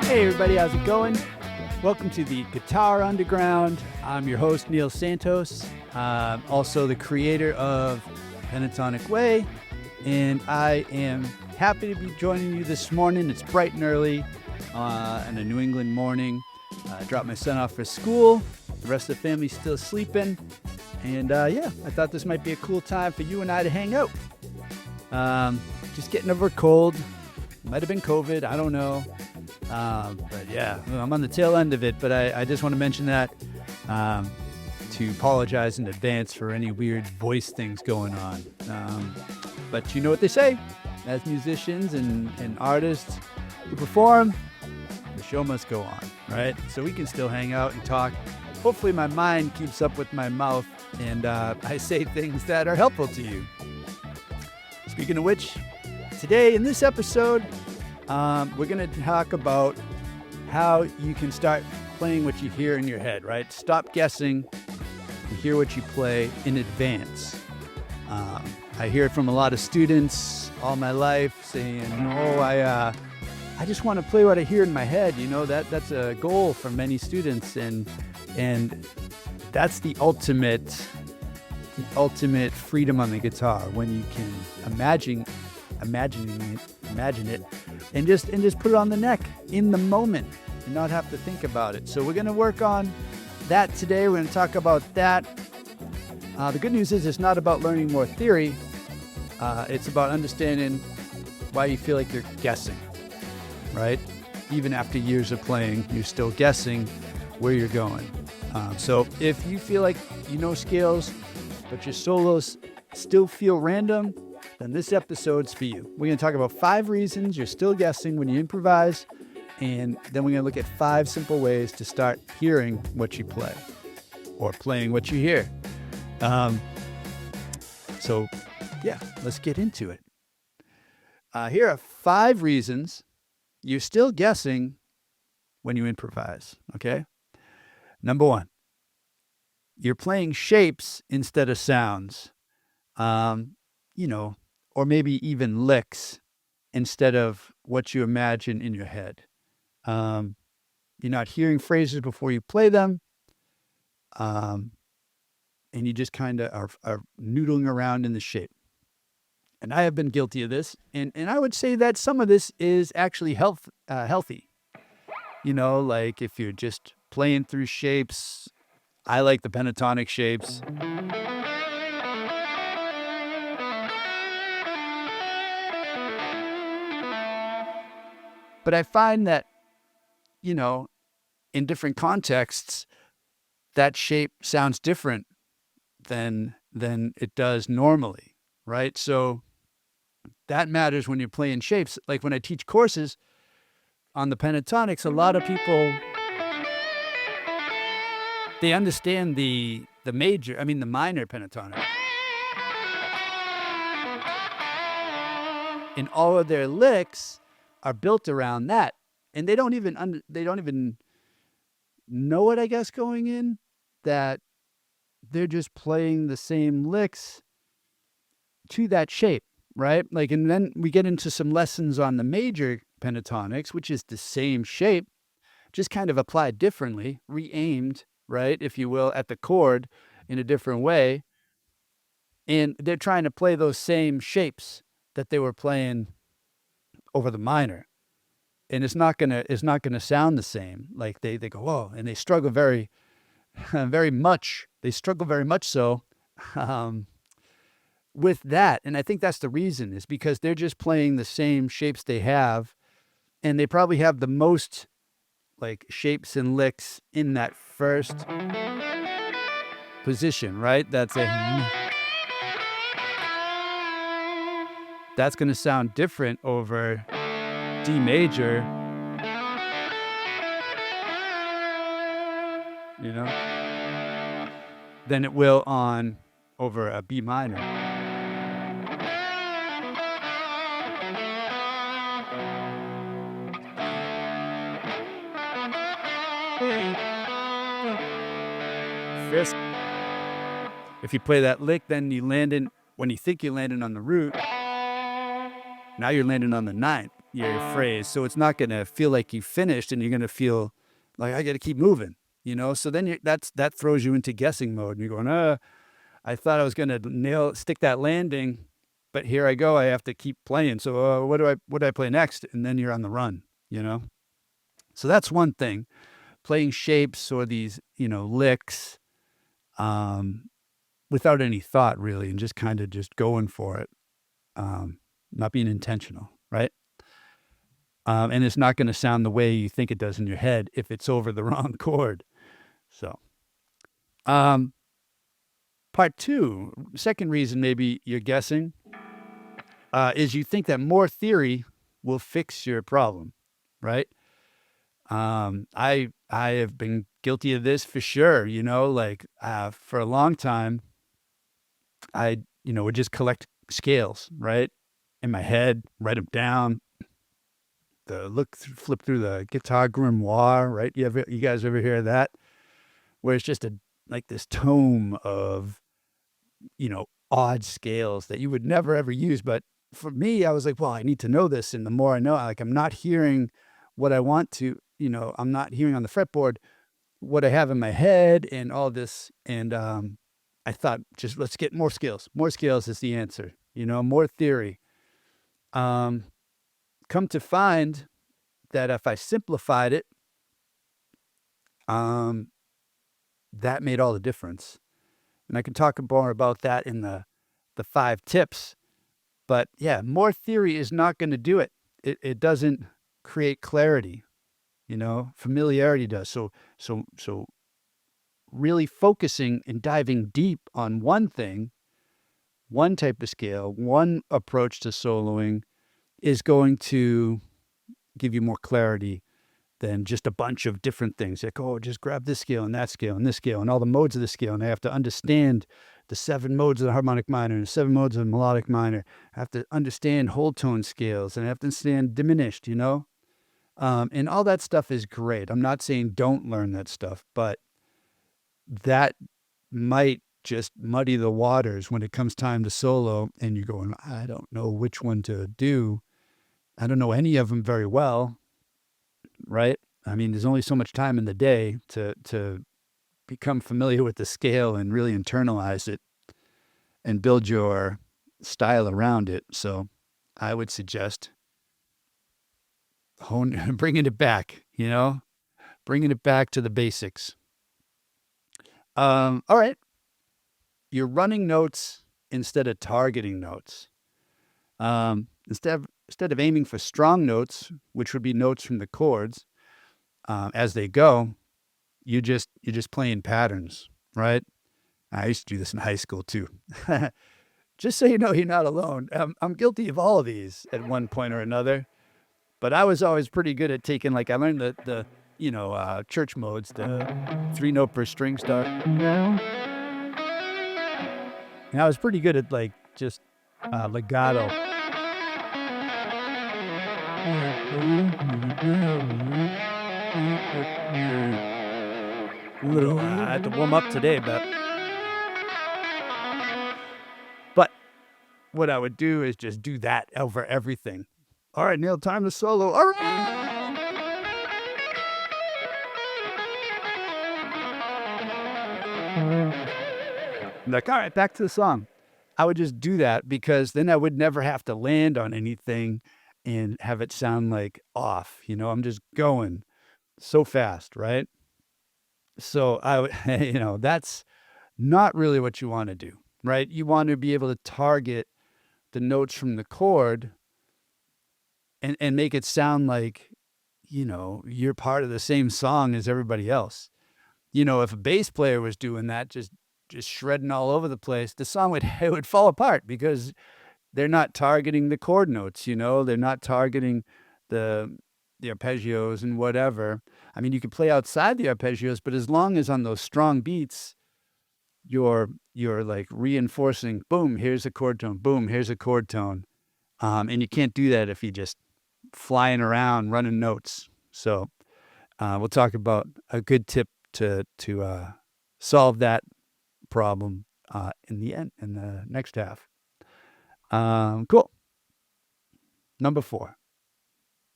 Hey everybody, how's it going? Welcome to the Guitar Underground. I'm your host, Neil Santos, also the creator of Pentatonic Way, and I am happy to be joining you this morning. It's bright and early on a New England morning. I dropped my son off for school. The rest of the family's still sleeping, and I thought this might be a cool time for you and I to hang out. Just getting over a cold. Might have been COVID, I don't know. But yeah, I'm on the tail end of it, but I just want to mention that to apologize in advance for any weird voice things going on. But you know what they say, as musicians and artists who perform, the show must go on, right? So we can still hang out and talk. Hopefully my mind keeps up with my mouth and I say things that are helpful to you. Speaking of which, today in this episode, we're going to talk about how you can start playing what you hear in your head, right? Stop guessing and hear what you play in advance. I hear it from a lot of students all my life saying, I just want to play what I hear in my head. You know, that's a goal for many students, and that's the ultimate freedom on the guitar, when you can imagine it and just put it on the neck in the moment and not have to think about it. So we're going to work on that today. We're going to talk about that. The good news is it's not about learning more theory. It's about understanding why you feel like you're guessing, right? Even after years of playing, you're still guessing where you're going. So if you feel like you know scales, but your solos still feel random, then this episode's for you. We're going to talk about 5 reasons you're still guessing when you improvise, and then we're going to look at 5 simple ways to start hearing what you play, or playing what you hear. Let's get into it. Here are 5 reasons you're still guessing when you improvise, okay? Number 1, you're playing shapes instead of sounds. Or maybe even licks instead of what you imagine in your head. You're not hearing phrases before you play them, and you just kind of are noodling around in the shape. And I have been guilty of this, and I would say that some of this is actually healthy. You know, like if you're just playing through shapes, I like the pentatonic shapes. But I find that, in different contexts, that shape sounds different than it does normally, right? So that matters when you're playing shapes. Like when I teach courses on the pentatonics, a lot of people, they understand the minor pentatonic. And all of their licks are built around that, and they don't even know it, I guess, going in, that they're just playing the same licks to that shape, right? Like, and then we get into some lessons on the major pentatonics, which is the same shape, just kind of applied differently, re-aimed, right, if you will, at the chord in a different way, and they're trying to play those same shapes that they were playing over the minor. And it's not gonna sound the same. Like they go, whoa, and they struggle very, very much. They struggle very much so with that. And I think that's the reason, is because they're just playing the same shapes they have, and they probably have the most like shapes and licks in that first position, right? That's gonna sound different over D major, than it will on over a B minor. Fifth. If you play that lick, then when you think you're landing on the root, now you're landing on the 9th. your phrase. So it's not going to feel like you finished, and you're going to feel like I got to keep moving, So then that throws you into guessing mode, and you're going, I thought I was going to stick that landing, but here I go. I have to keep playing. So what do I play next? And then you're on the run, So that's one thing. Playing shapes or these, licks, without any thought really, and just kind of just going for it, not being intentional, right? And it's not going to sound the way you think it does in your head if it's over the wrong chord. So, part two, second reason maybe you're guessing, is you think that more theory will fix your problem, right? I have been guilty of this for sure. For a long time, I would just collect scales, right, in my head, write them down, flip through the guitar grimoire, right? You guys ever hear that? Where it's just like this tome of, odd scales that you would never ever use. But for me, I was like, well, I need to know this. And the more I know, like, I'm not hearing what I want to, I'm not hearing on the fretboard what I have in my head and all this. And I thought, just let's get more scales. More scales is the answer, more theory. Come to find that if I simplified it, that made all the difference. And I can talk more about that in the 5 tips. But yeah, more theory is not going to do it. It doesn't create clarity, familiarity does. So really focusing and diving deep on one thing, one type of scale, one approach to soloing is going to give you more clarity than just a bunch of different things. Like, just grab this scale and that scale and this scale and all the modes of the scale. And I have to understand the 7 modes of the harmonic minor and 7 modes of the melodic minor. I have to understand whole tone scales, and I have to understand diminished, and all that stuff is great. I'm not saying don't learn that stuff, but that might just muddy the waters when it comes time to solo and you're going, I don't know which one to do. I don't know any of them very well, right? I mean, there's only so much time in the day to become familiar with the scale and really internalize it and build your style around it. So I would suggest bringing it back, bringing it back to the basics. All right. You're running notes instead of targeting notes. Instead of aiming for strong notes, which would be notes from the chords, as they go, you're just playing patterns, right? I used to do this in high school too. Just so you know, you're not alone. I'm guilty of all of these at one point or another, but I was always pretty good at taking, I learned the church modes, the 3-note per string start. And I was pretty good at just legato. I had to warm up today, but what I would do is just do that over everything. All right, Neil, time to solo. All right. All right, back to the song. I would just do that because then I would never have to land on anything and have it sound off. I'm just going so fast, right? So that's not really what you want to do, right? You want to be able to target the notes from the chord and make it sound like, you're part of the same song as everybody else. If a bass player was doing that, just shredding all over the place, the song would fall apart because they're not targeting the chord notes, they're not targeting the arpeggios and whatever. I mean, you can play outside the arpeggios, but as long as on those strong beats, you're reinforcing, boom, here's a chord tone, boom, here's a chord tone. And you can't do that if you just flying around running notes. So we'll talk about a good tip to solve that problem in the next half. Cool. Number 4.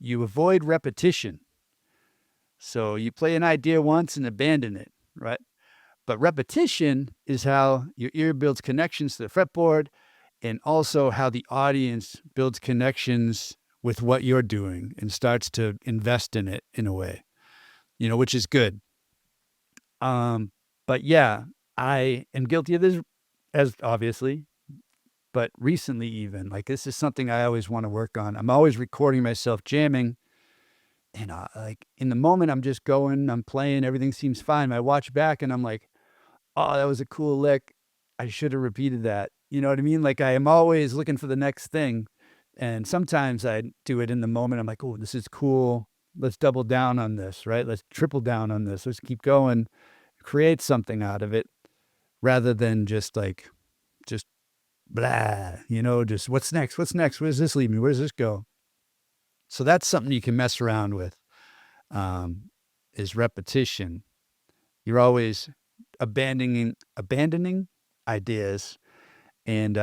you avoid repetition. So you play an idea once and abandon it, right? But repetition is how your ear builds connections to the fretboard, and also how the audience builds connections with what you're doing and starts to invest in it in a way, which is good. But yeah, I am guilty of this, as obviously, but recently even, like, this is something I always want to work on. I'm always recording myself jamming, and like in the moment I'm just going, I'm playing, everything seems fine. I watch back and I'm like, oh, that was a cool lick. I should have repeated that. You know what I mean? Like, I am always looking for the next thing. And sometimes I do it in the moment. I'm like, oh, this is cool. Let's double down on this, right? Let's triple down on this. Let's keep going, create something out of it rather than just blah, just what's next? What's next? Where does this lead me? Where does this go? So that's something you can mess around with, is repetition. You're always abandoning ideas. And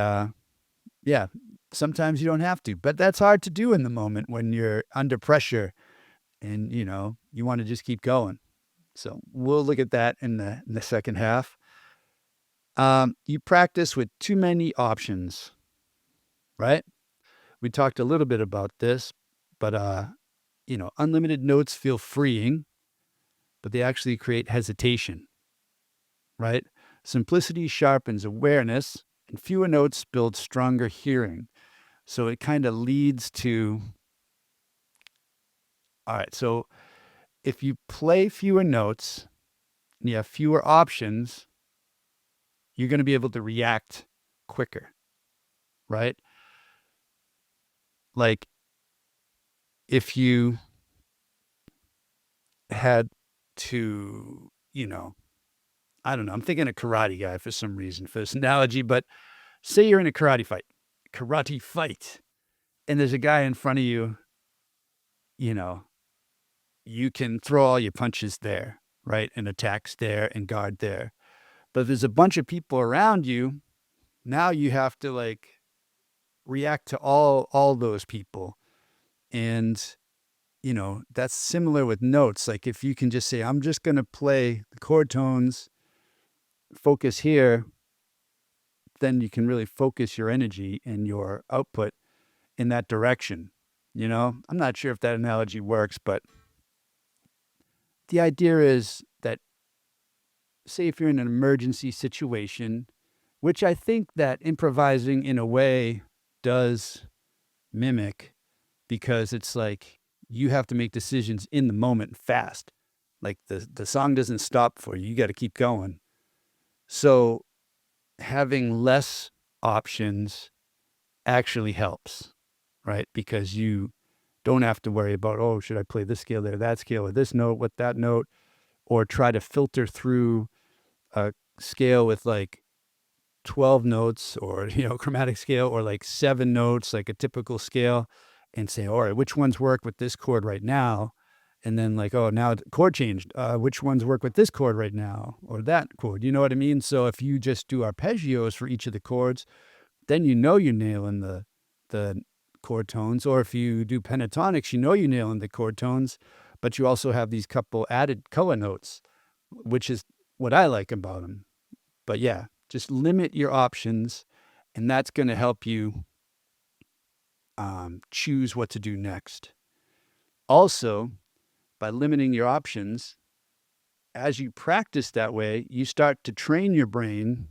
yeah, sometimes you don't have to, but that's hard to do in the moment when you're under pressure and you want to just keep going. So we'll look at that in the second half. You practice with too many options, right? We talked a little bit about this, but unlimited notes feel freeing, but they actually create hesitation, right? Simplicity sharpens awareness, and fewer notes build stronger hearing. So it kind of leads to, all right, so if you play fewer notes and you have fewer options, you're going to be able to react quicker, right? Like, if you had to, I don't know, I'm thinking a karate guy for some reason for this analogy, but say you're in a karate fight, and there's a guy in front of you, you know, you can throw all your punches there, right? And attacks there and guard there. But if there's a bunch of people around you, now you have to react to all those people. And that's similar with notes. Like, if you can just say, I'm just going to play the chord tones, focus here, then you can really focus your energy and your output in that direction. I'm not sure if that analogy works, but the idea is that, say if you're in an emergency situation, which I think that improvising in a way does mimic, because it's like you have to make decisions in the moment fast. Like, the song doesn't stop for you. You got to keep going. So having less options actually helps, right? Because you don't have to worry about, oh, should I play this scale there, that scale, or this note with that note, or try to filter through a scale with 12 notes, or chromatic scale, or 7 notes, like a typical scale, and say, all right, which ones work with this chord right now? And then oh, now the chord changed. Which ones work with this chord right now, or that chord? You know what I mean? So if you just do arpeggios for each of the chords, then you're nailing the chord tones. Or if you do pentatonics, you're nailing the chord tones, but you also have these couple added color notes, which is what I like about them. But yeah, just limit your options, and that's going to help you choose what to do next. Also, by limiting your options, as you practice that way, you start to train your brain.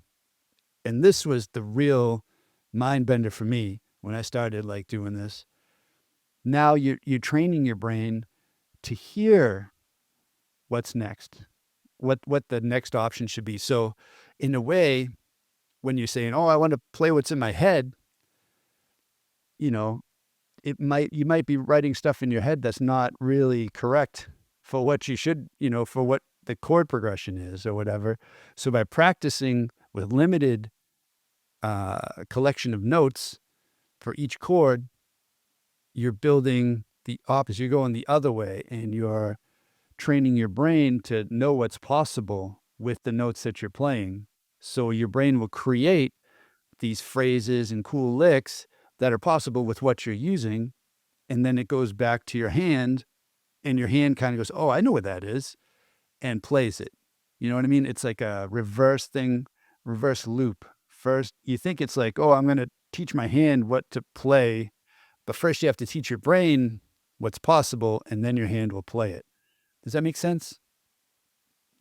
And this was the real mind bender for me when I started doing this. Now you're training your brain to hear what's next, what the next option should be. So in a way, when you're saying, oh, I want to play what's in my head, you might be writing stuff in your head that's not really correct for what you should, for what the chord progression is or whatever. So by practicing with limited collection of notes for each chord, you're building the opposite. You're going the other way, and you're training your brain to know what's possible with the notes that you're playing. So your brain will create these phrases and cool licks that are possible with what you're using. and then it goes back to your hand, and your hand kind of goes, oh, I know what that is, and plays it. You know what I mean? It's like a reverse thing, reverse loop. First, you think it's like, oh, I'm going to teach my hand what to play, but first you have to teach your brain what's possible, and then your hand will play it. Does that make sense?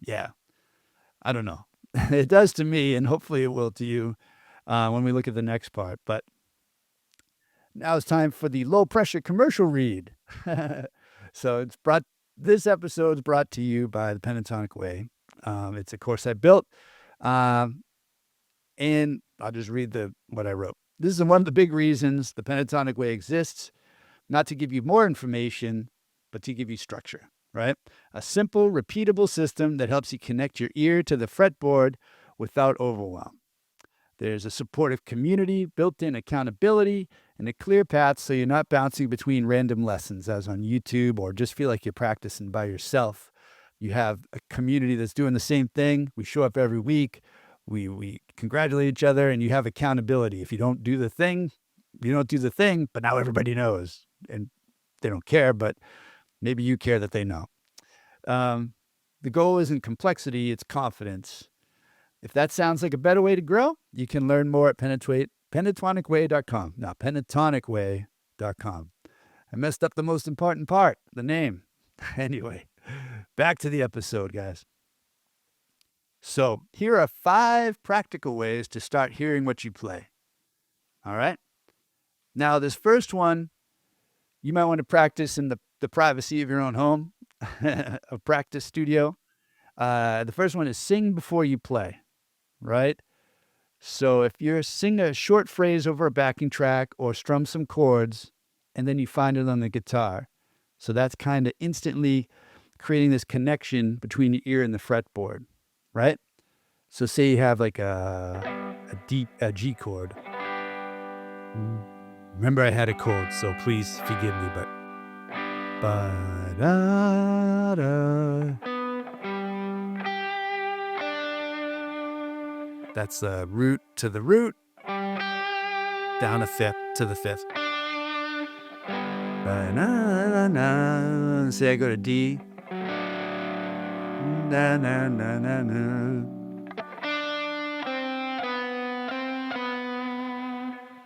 Yeah. I don't know. It does to me, and hopefully it will to you when we look at the next part. But now it's time for the low pressure commercial read. So this episode's brought to you by the Pentatonic Way. It's a course I built, and I'll just read what I wrote. This is one of the big reasons the Pentatonic Way exists, not to give you more information, but to give you structure, right? A simple, repeatable system that helps you connect your ear to the fretboard without overwhelm. There's a supportive community, built-in accountability, and a clear path so you're not bouncing between random lessons as on YouTube or just feel like you're practicing by yourself. You have a community that's doing the same thing. We show up every week. We congratulate each other, and you have accountability. If you don't do the thing, you don't do the thing, but now everybody knows. And they don't care, but maybe you care that they know. The goal isn't complexity, it's confidence. If that sounds like a better way to grow, you can learn more at pentatonicway.com. Now, pentatonicway.com. I messed up the most important part, the name. Anyway, back to the episode, guys. So here are 5 practical ways to start hearing what you play. All right? Now, this first one, you might want to practice in the privacy of your own home, a practice studio. The first one is sing before you play, right? So if you're singing a short phrase over a backing track or strum some chords, and then you find it on the guitar. So that's kind of instantly creating this connection between your ear and the fretboard, right? So say you have like a G chord. Remember, I had a cold, so please forgive me, but ba-da-da. That's the root to the root, down a fifth to the fifth. Ba-na-na-na. Say I go to D. Na-na-na-na-na.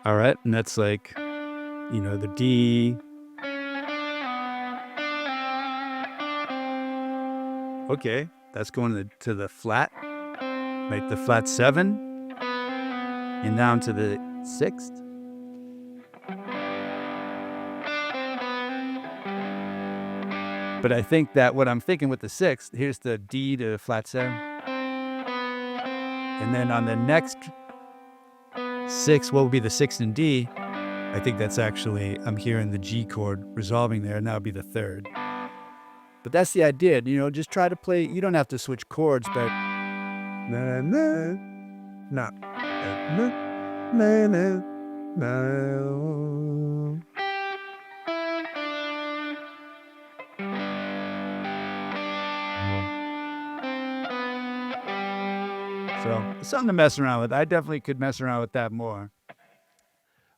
All right, and that's like, the D. Okay, that's going to the flat, right? The flat 7, and down to the 6th. But I think that what I'm thinking with the 6th, here's the D to flat 7. And then on the next 6, what would be the 6th and D? I think that's actually, I'm hearing the G chord resolving there, and that would be the 3rd. But that's the idea, just try to play. You don't have to switch chords, but So something to mess around with. I definitely could mess around with that more.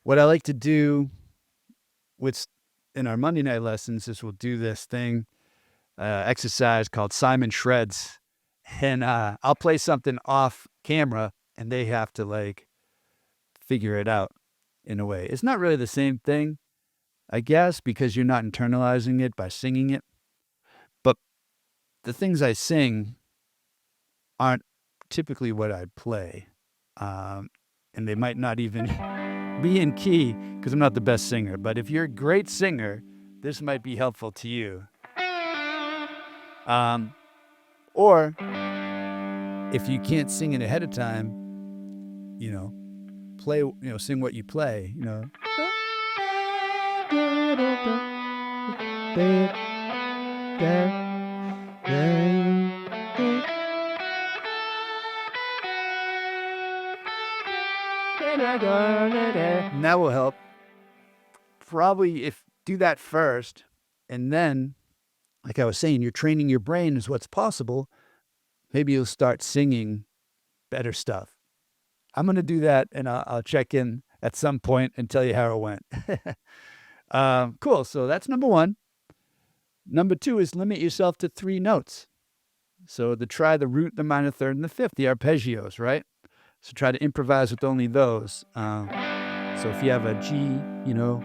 What I like to do in our Monday night lessons is we'll do this thing, exercise called Simon Shreds. And I'll play something off camera, and they have to figure it out in a way. It's not really the same thing, I guess, because you're not internalizing it by singing it. But the things I sing aren't typically what I play. And they might not even be in key because I'm not the best singer. But if you're a great singer, this might be helpful to you. Or if you can't sing it ahead of time, play, sing what you play, And that will help. Probably do that first, and then, like I was saying, you're training your brain is what's possible. Maybe you'll start singing better stuff. I'm going to do that, and I'll check in at some point and tell you how it went. Cool. So that's number one. Number two is limit yourself to 3 notes. So try the root, the minor third, and the fifth, the arpeggios, right? So try to improvise with only those. So if you have a G, you know.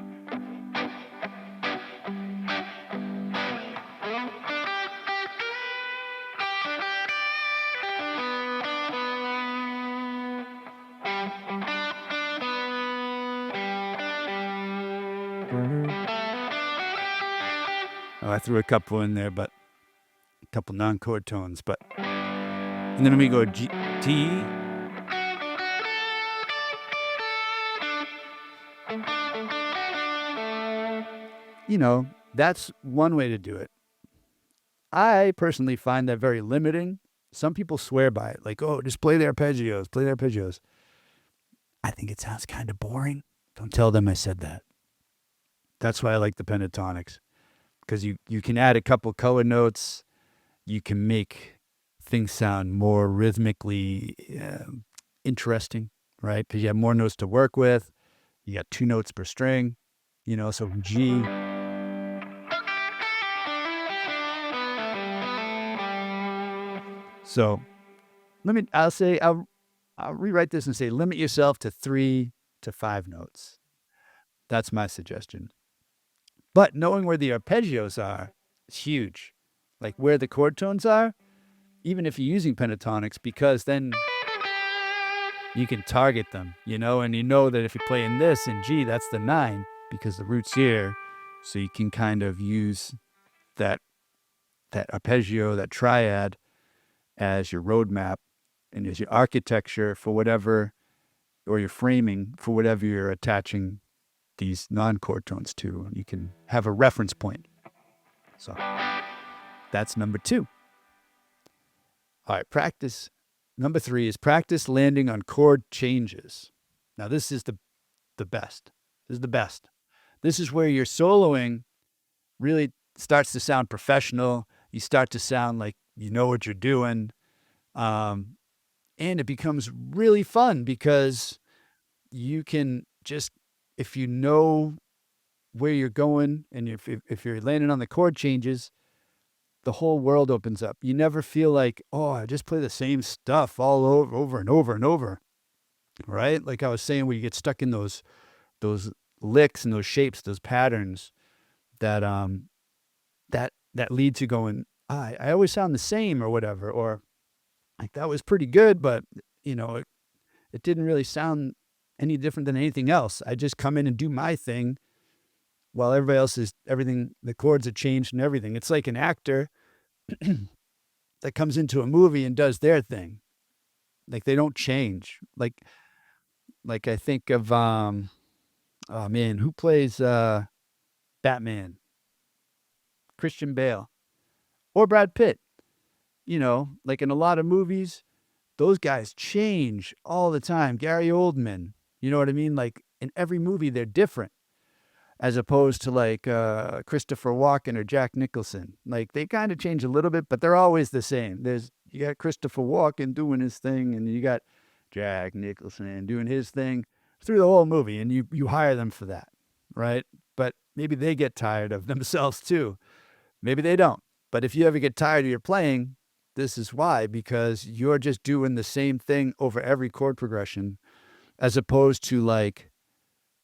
Oh, I threw a couple in there, but a couple non-chord tones. But and then let me go G, T. You know, that's one way to do it. I personally find that very limiting. Some people swear by it, like, oh, just play the arpeggios, play the arpeggios. I think it sounds kind of boring. Don't tell them I said that. That's why I like the pentatonics, because you can add a couple color notes. You can make things sound more rhythmically interesting, right? Because you have more notes to work with. You got 2 notes per string, you know, so G. So I'll rewrite this and say limit yourself to 3 to 5 notes. That's my suggestion. But knowing where the arpeggios are is huge. Like where the chord tones are, even if you're using pentatonics, because then you can target them, you know, and you know that if you're playing this in G, that's the 9 because the root's here. So you can kind of use that arpeggio, that triad, as your roadmap and as your architecture for whatever, or your framing for whatever you're attaching these non-chord tones to. You can have a reference point. So that's number 2. All right, practice. Number 3 is practice landing on chord changes. Now this is the best. This is the best. This is where your soloing really starts to sound professional. You start to sound like you know what you're doing. And it becomes really fun because you can just, if you know where you're going and if you're landing on the chord changes, the whole world opens up. You never feel like, oh, I just play the same stuff all over and over and over, right? Like I was saying, where you get stuck in those licks and those shapes, those patterns that that lead to going, I always sound the same or whatever, or like that was pretty good, but you know, it didn't really sound any different than anything else. I just come in and do my thing while everybody else is, everything, the chords are changed and everything. It's like an actor that comes into a movie and does their thing. Like they don't change. Like I think of, oh man, who plays Batman? Christian Bale or Brad Pitt. You know, like in a lot of movies, those guys change all the time. Gary Oldman, you know what I mean? Like in every movie, they're different, as opposed to like Christopher Walken or Jack Nicholson. Like they kind of change a little bit, but they're always the same. You got Christopher Walken doing his thing, and you got Jack Nicholson doing his thing through the whole movie, and you hire them for that, right? But maybe they get tired of themselves too. Maybe they don't. But if you ever get tired of your playing, this is why, because you're just doing the same thing over every chord progression, as opposed to like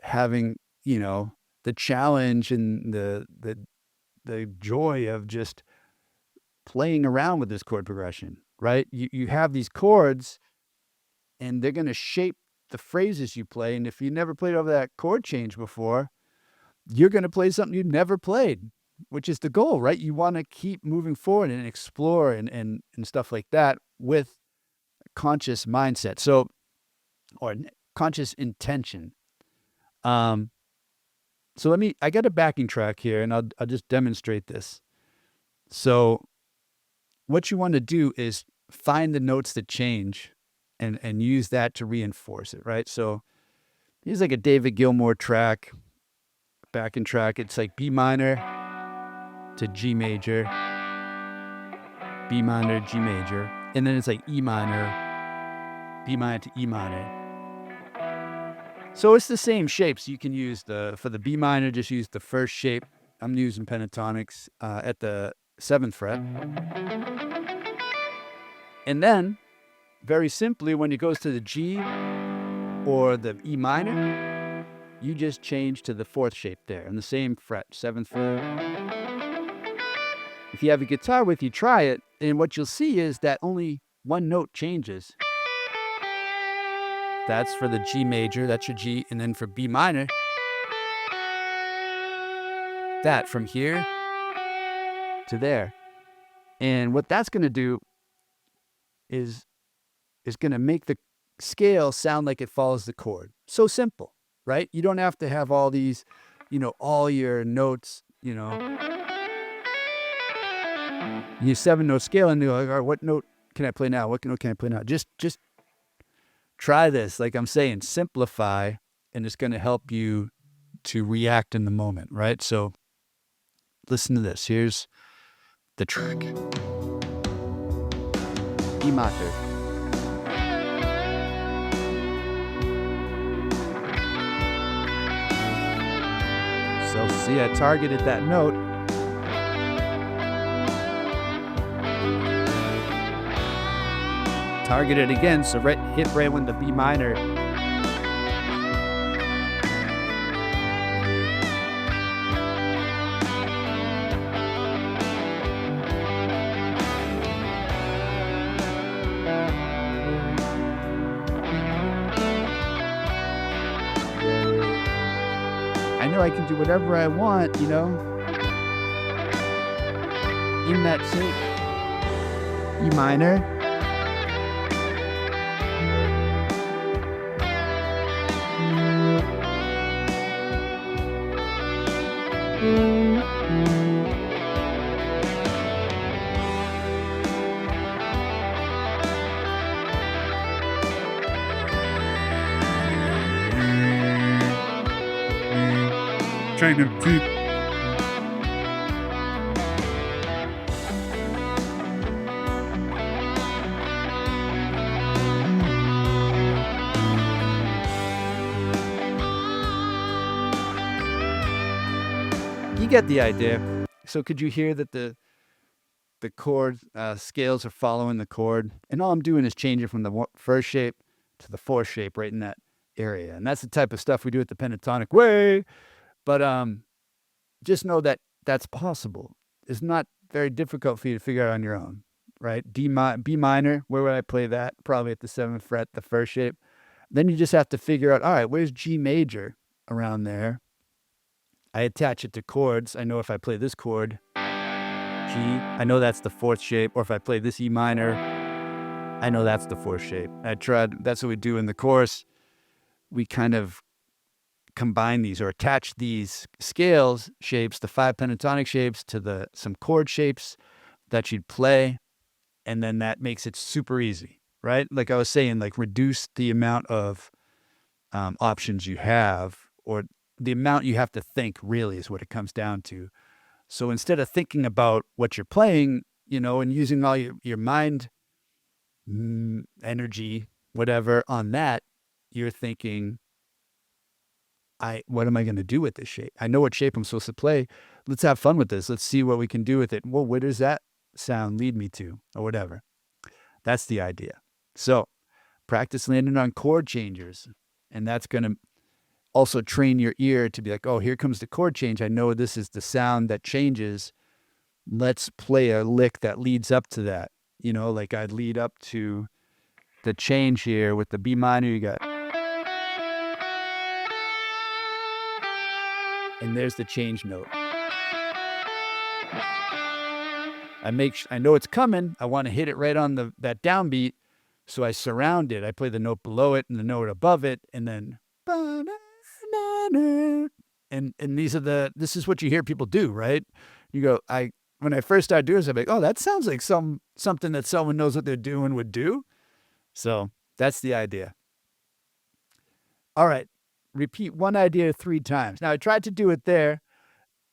having, you know, the challenge and the joy of just playing around with this chord progression, right? You have these chords and they're going to shape the phrases you play. And if you never played over that chord change before, you're going to play something you've never played, which is the goal, right? You want to keep moving forward and explore and stuff like that with conscious mindset. So, or conscious intention. So I got a backing track here and I'll just demonstrate this. So what you want to do is find the notes that change and use that to reinforce it, right? So here's like a David Gilmour track, backing track. It's like B minor to G major, B minor, G major, and then it's like E minor, B minor to E minor. So it's the same shapes. You can use for the B minor, just use the first shape. I'm using pentatonics at the 7th fret. And then, very simply, when it goes to the G or the E minor, you just change to the 4th shape there on the same fret, 7th fret. If you have a guitar with you, try it, and what you'll see is that only one note changes. That's for the G major, that's your G, and then for B minor, that from here to there. And what that's going to do is going to make the scale sound like it follows the chord. So simple, right? You don't have to have all these, all your notes, your 7-note scale, and you're like, all right, what note can I play now? What note can I play now? Just try this. Like I'm saying, simplify, and it's going to help you to react in the moment, right? So listen to this. Here's the track. E major. So see, I targeted that note. Target it again, so hit right when the B minor. I know I can do whatever I want, in that shape. E minor. Trying to keep. You get the idea. So could you hear that the chord scales are following the chord? And all I'm doing is changing from the first shape to the 4th shape right in that area. And that's the type of stuff we do at the pentatonic way. But just know that that's possible. It's not very difficult for you to figure out on your own, right? B minor, where would I play that? Probably at the 7th fret, the 1st shape. Then you just have to figure out, all right, where's G major around there? I attach it to chords. I know if I play this chord, G, I know that's the 4th shape. Or if I play this E minor, I know that's the 4th shape. That's what we do in the chorus. We kind of combine these or attach these scales shapes, the 5 pentatonic shapes, to some chord shapes that you'd play, and then that makes it super easy, right? Like I was saying, like reduce the amount of options you have, or the amount you have to think, really is what it comes down to. So instead of thinking about what you're playing, and using all your mind, energy, whatever on that, you're thinking, what am I going to do with this shape? I know what shape I'm supposed to play. Let's have fun with this. Let's see what we can do with it. Well, where does that sound lead me to, or whatever? That's the idea. So practice landing on chord changers, and that's going to also train your ear to be like, oh, here comes the chord change. I know this is the sound that changes. Let's play a lick that leads up to that. Like I'd lead up to the change here with the B minor. You got, and there's the change note. I know it's coming. I want to hit it right on that downbeat, so I surround it. I play the note below it and the note above it, and then, and this is what you hear people do, right? You go, when I first started doing this, I'm like, oh, that sounds like something that someone knows what they're doing would do. So that's the idea. All right. Repeat one idea 3 times. Now, I tried to do it there,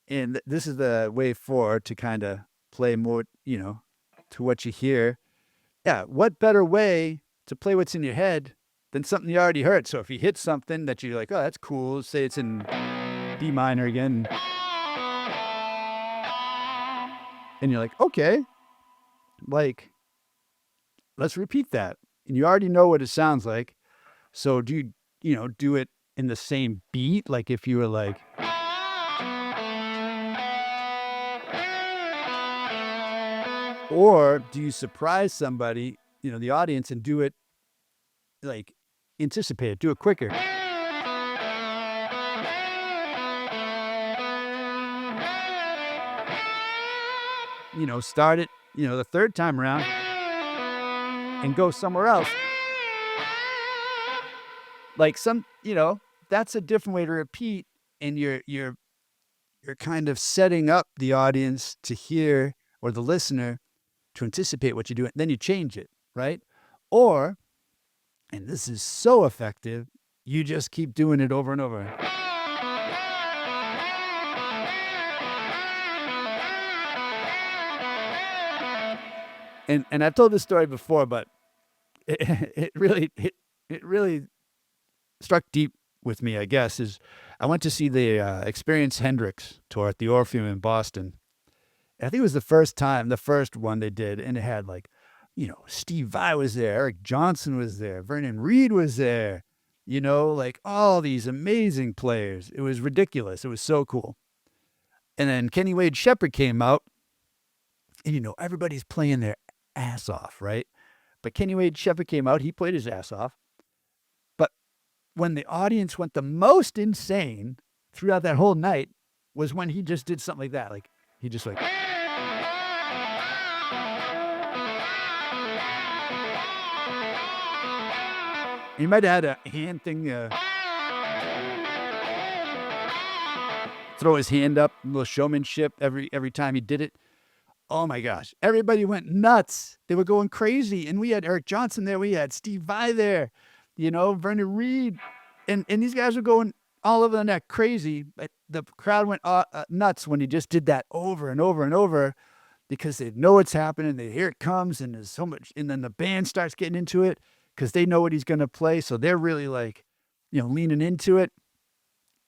and this is the way forward to kind of play more, to what you hear. Yeah, what better way to play what's in your head than something you already heard. So if you hit something that you're like, oh, that's cool, say it's in D minor again, and you're like, okay, like, let's repeat that. And you already know what it sounds like. So do you do it in the same beat? Like if you were like, or do you surprise somebody, the audience, and do it like anticipate it, do it quicker? Start it, the third time around and go somewhere else. Like that's a different way to repeat, and you're kind of setting up the audience to hear, or the listener to anticipate what you do. Then you change it, right? Or, and this is so effective, you just keep doing it over and over. And I've told this story before, but it really struck deep with me, I guess. Is I went to see the Experience Hendrix tour at the Orpheum in Boston. I think it was the first one they did, and it had like, Steve Vai was there, Eric Johnson was there, Vernon Reid was there, like all these amazing players. It was ridiculous. It was so cool. And then Kenny Wade Shepherd came out, and everybody's playing their ass off, right? But Kenny Wade Shepherd came out, he played his ass off. But when the audience went the most insane throughout that whole night was when he just did something like that. Like, he just like... He might have had a hand thing, throw his hand up, a little showmanship every time he did it. Oh my gosh, everybody went nuts. They were going crazy. And we had Eric Johnson there. We had Steve Vai there, Vernon Reid. And these guys were going all over the neck crazy. But the crowd went nuts when he just did that over and over and over, because they know what's happening. They hear it comes, and there's so much. And then the band starts getting into it because they know what he's going to play. So they're really like, leaning into it.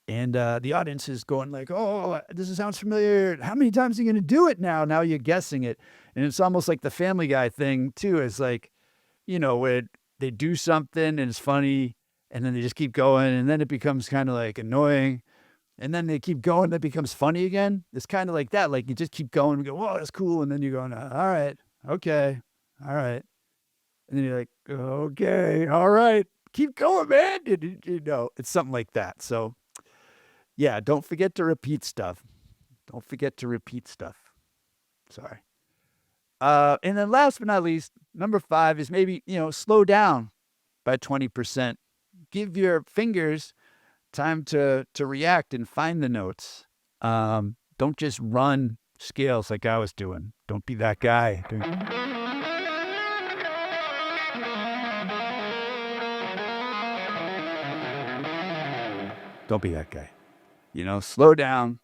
And the audience is going like, oh, this sounds familiar. How many times are you going to do it now? Now you're guessing it. And it's almost like the Family Guy thing, too. It's like, where they do something and it's funny, and then they just keep going, and then it becomes kind of like annoying. And then they keep going, and it becomes funny again. It's kind of like that. Like you just keep going and go, whoa, that's cool. And then you're going, all right, okay, all right. And then you're like, okay, all right, keep going, man. It's something like that. So, yeah, don't forget to repeat stuff. Sorry. And then last but not least, number 5 is maybe, slow down by 20%. Give your fingers time to react and find the notes. Don't just run scales like I was doing. Don't be that guy. Don't be that guy. Slow down,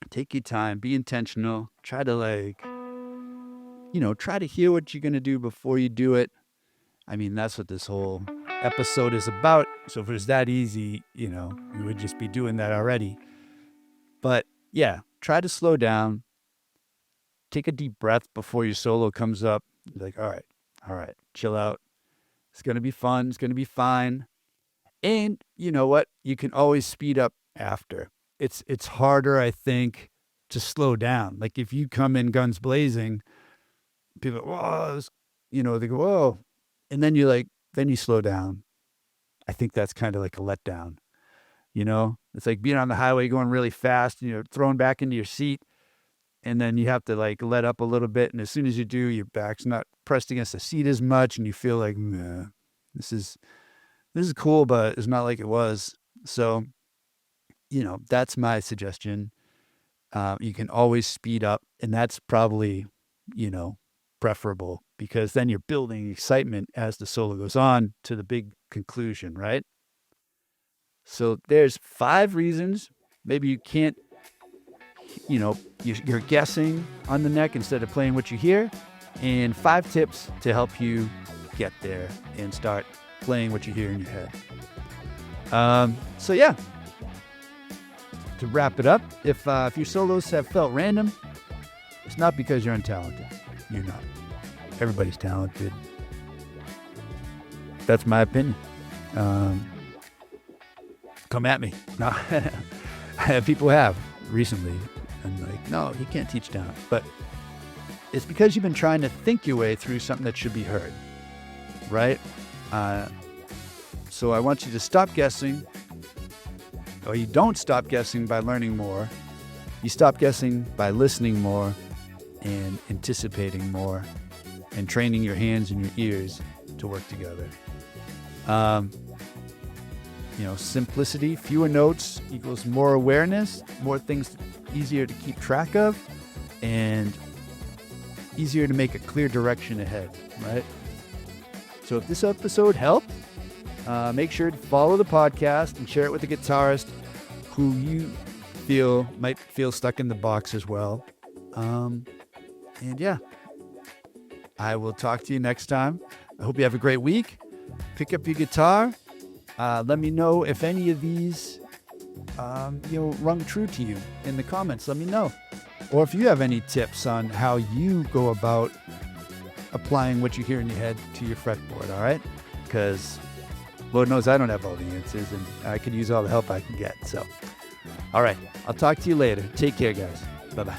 take your time, be intentional, try to try to hear what you're going to do before you do it. I mean, that's what this whole episode is about. So if it was that easy, we would just be doing that already. But yeah, try to slow down, take a deep breath before your solo comes up. You're like, all right, chill out. It's going to be fun. It's going to be fine. And you know what? You can always speed up after. It's harder, I think, to slow down. Like if you come in guns blazing, people go, whoa, they go, whoa. And then then you slow down. I think that's kind of like a letdown. It's like being on the highway going really fast, thrown back into your seat. And then you have to let up a little bit. And as soon as you do, your back's not pressed against the seat as much. And you feel like, this is cool, but it's not like it was. So, that's my suggestion. You can always speed up, and that's probably, preferable, because then you're building excitement as the solo goes on to the big conclusion, right? So there's 5 reasons. Maybe you can't, you're guessing on the neck instead of playing what you hear, and 5 tips to help you get there and start playing what you hear in your head. So yeah, to wrap it up, if your solos have felt random, it's not because you're untalented. You're not. Everybody's talented. That's my opinion. Come at me. No, people have recently, and like, no, you can't teach talent. But it's because you've been trying to think your way through something that should be heard, right? So I want you to stop guessing, or you don't stop guessing by learning more. You stop guessing by listening more and anticipating more and training your hands and your ears to work together. Simplicity, fewer notes equals more awareness, more things easier to keep track of, and easier to make a clear direction ahead, right? So if this episode helped, make sure to follow the podcast and share it with a guitarist who you might feel stuck in the box as well. And yeah, I will talk to you next time. I hope you have a great week. Pick up your guitar. Let me know if any of these, rung true to you in the comments. Let me know. Or if you have any tips on how you go about applying what you hear in your head to your fretboard, all right? Because Lord knows I don't have all the answers, and I could use all the help I can get. So, all right, I'll talk to you later. Take care, guys. Bye-bye.